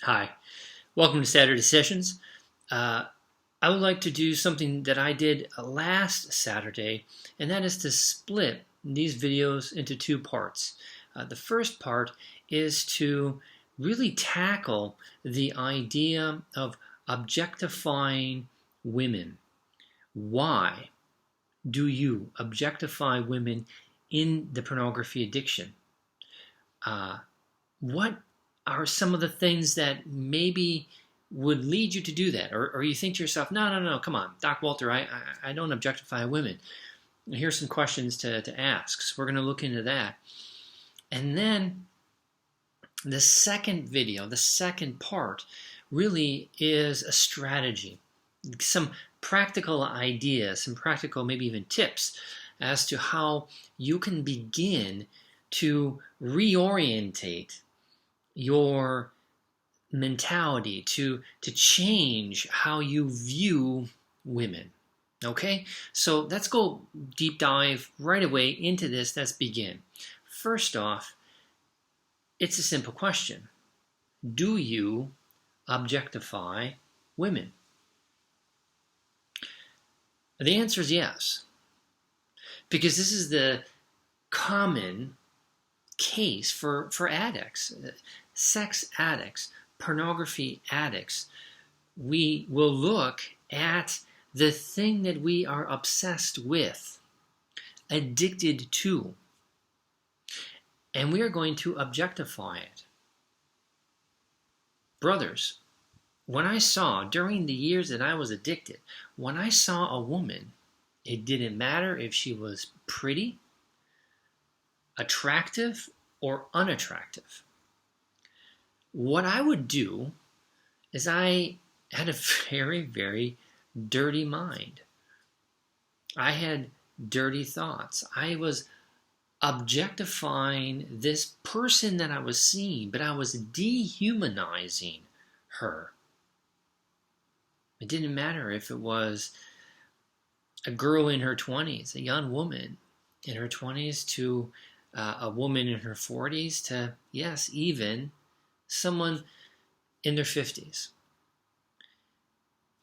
Hi, welcome to Saturday Sessions. I would like to do something that I did last Saturday, and that is to split these videos into two parts. The first part is to really tackle the idea of objectifying women. Why do you objectify women in the pornography addiction? What are some of the things that maybe would lead you to do that? Or you think to yourself, no, come on, Doc Walter, I don't objectify women. And here's some questions to ask. So we're going to look into that. And then the second video, the second part, really is a strategy. Some practical ideas, some practical maybe even tips as to how you can begin to reorientate your mentality, to change how you view women. Okay? So let's go deep dive right away into this. Let's begin. First off, it's a simple question. Do you objectify women? The answer is yes. Because this is the common case for addicts, sex addicts, pornography addicts. We will look at the thing that we are obsessed with, addicted to, and we are going to objectify it. Brothers, when I saw, during the years that I was addicted, when I saw a woman, it didn't matter if she was pretty, attractive, or unattractive. What I would do is I had a very, very dirty mind. I had dirty thoughts. I was objectifying this person that I was seeing, but I was dehumanizing her. It didn't matter if it was a girl in her 20s, a young woman in her 20s, to a woman in her 40s, to, yes, even someone in their 50s.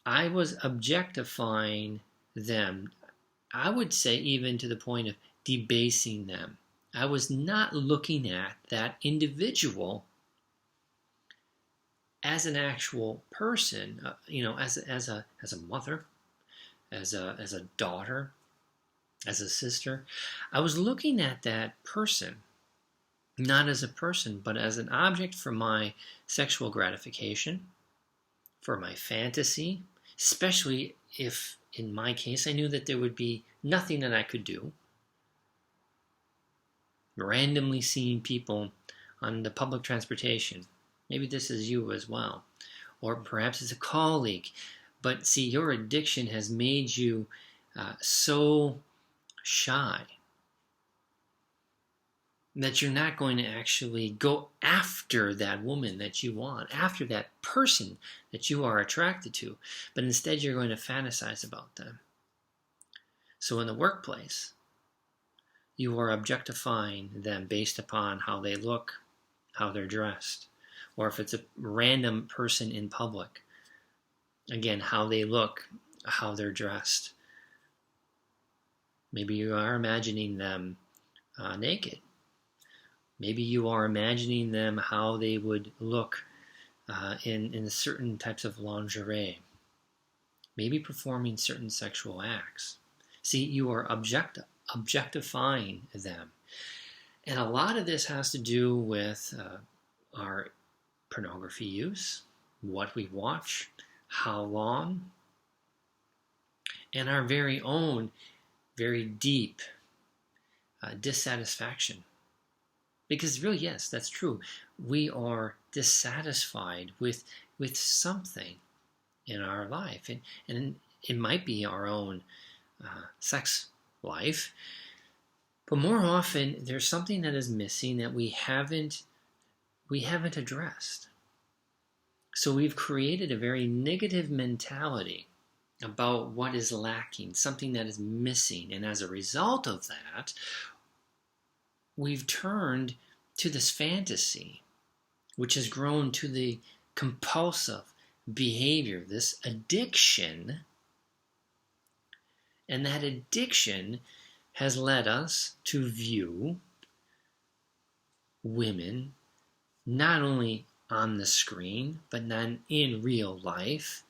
I was objectifying them. I would say even to the point of debasing them. I was not looking at that individual as an actual person, as a mother, as a daughter, as a sister. I was looking at that person not as a person, but as an object for my sexual gratification, for my fantasy, especially if, in my case, I knew that there would be nothing that I could do. Randomly seeing people on the public transportation. Maybe this is you as well. Or perhaps it's a colleague. But see, your addiction has made you so shy that you're not going to actually go after that woman that you want, after that person that you are attracted to, but instead you're going to fantasize about them. So in the workplace, you are objectifying them based upon how they look, how they're dressed, or if it's a random person in public, again, how they look, how they're dressed. Maybe you are imagining them naked. Maybe you are imagining them how they would look in certain types of lingerie. Maybe performing certain sexual acts. See, you are objectifying them. And a lot of this has to do with our pornography use, what we watch, how long, and our very own, very deep dissatisfaction. Because really, yes, that's true. We are dissatisfied with something in our life. And it might be our own sex life. But more often, there's something that is missing that we haven't addressed. So we've created a very negative mentality about what is lacking, something that is missing. And as a result of that, we've turned to this fantasy, which has grown to the compulsive behavior, this addiction. And that addiction has led us to view women not only on the screen, but then in real life,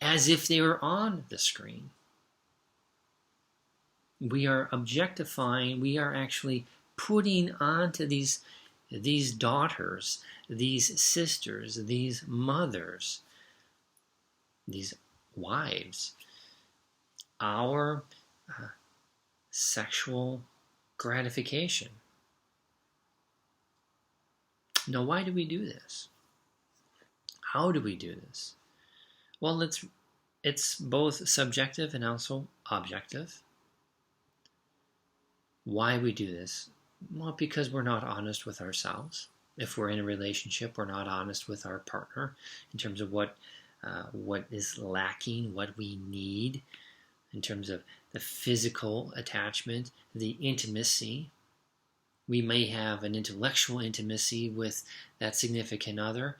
as if they were on the screen. We are objectifying, we are actually putting onto these daughters, these sisters, these mothers, these wives, our sexual gratification. Now, why do we do this? How do we do this? Well, it's both subjective and also objective. Why we do this? Well, because we're not honest with ourselves. If we're in a relationship, we're not honest with our partner in terms of what is lacking, what we need, in terms of the physical attachment, the intimacy. We may have an intellectual intimacy with that significant other.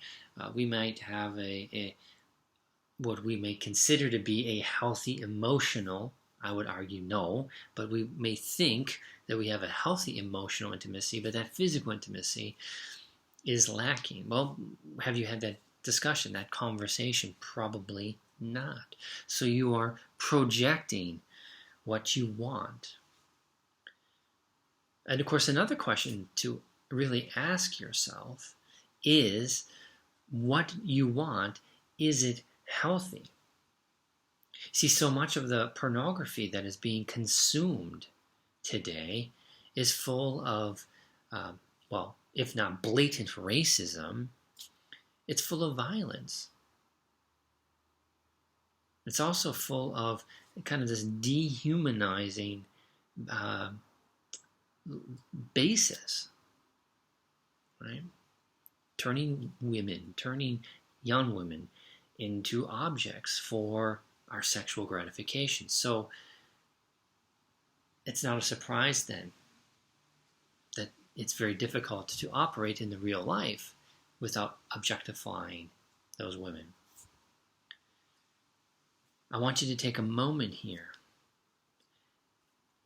We might have what we may consider to be a healthy emotional, I would argue no, but we may think that we have a healthy emotional intimacy, but that physical intimacy is lacking. Well, have you had that discussion, that conversation? Probably not. So you are projecting what you want. And of course, another question to really ask yourself is, what you want, is it healthy? See, so much of the pornography that is being consumed today is full of, well, if not blatant racism, it's full of violence. It's also full of kind of this dehumanizing basis, right? Turning young women into objects for our sexual gratification. So it's not a surprise then that it's very difficult to operate in the real life without objectifying those women. I want you to take a moment here.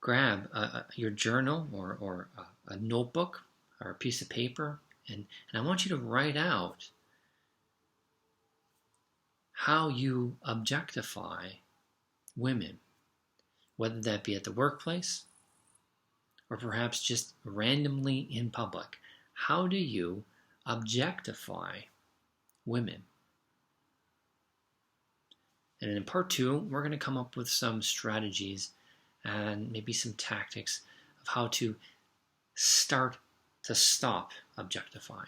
Grab your journal or a notebook or a piece of paper, and I want you to write out how you objectify women, whether that be at the workplace or perhaps just randomly in public. How do you objectify women? And in part 2, we're going to come up with some strategies and maybe some tactics of how to stop objectifying.